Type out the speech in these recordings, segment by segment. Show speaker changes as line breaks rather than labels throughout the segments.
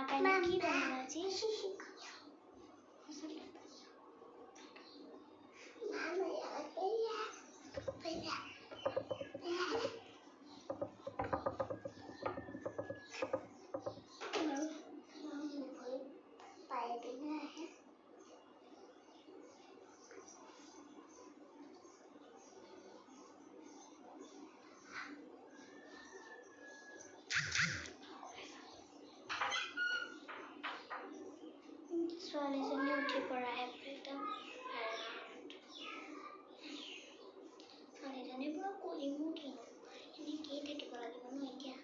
কাৰণে কি বনাবা আজি ছোৱালীজনী উঠি পৰা একদম ছোৱালীজনী পৰা কৰিমো কিনো এনেকেই থাকিব লাগিব ন এতিয়া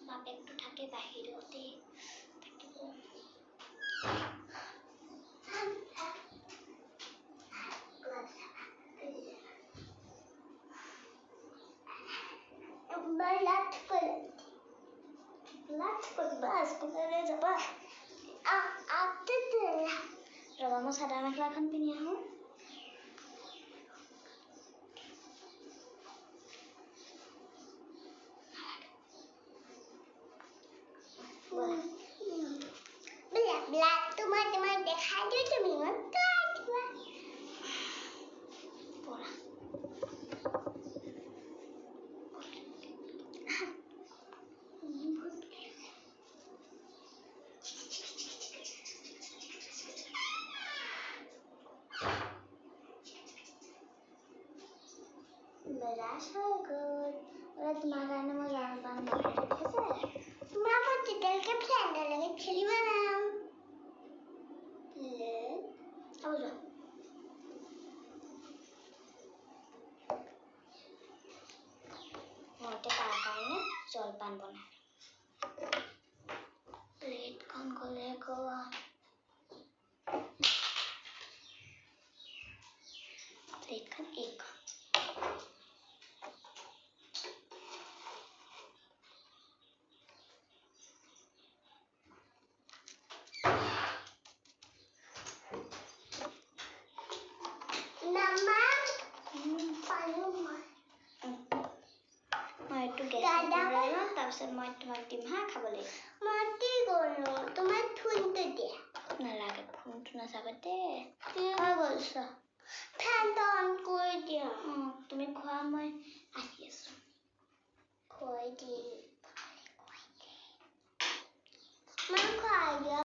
বাপেকটো থাকে বাহিৰতে থাকিব ৰবা মই চাদৰ মেখেলা এখন পিন্ধি আহোঁ Beras good. Udah makan mau gampang banget. Kenapa tidak ke plan dalam kecil malam? Apa tuh? Mau tepakannya jolpan bonar. Plate kan kolego. Plate kan ek. তাৰপিছত মই তোমাক দিম হা খাবলৈ মাটি গলো তোমাৰ ফোনটো দিয়া নালাগে ফোনটো নাচাবা দে হৈ গ'ল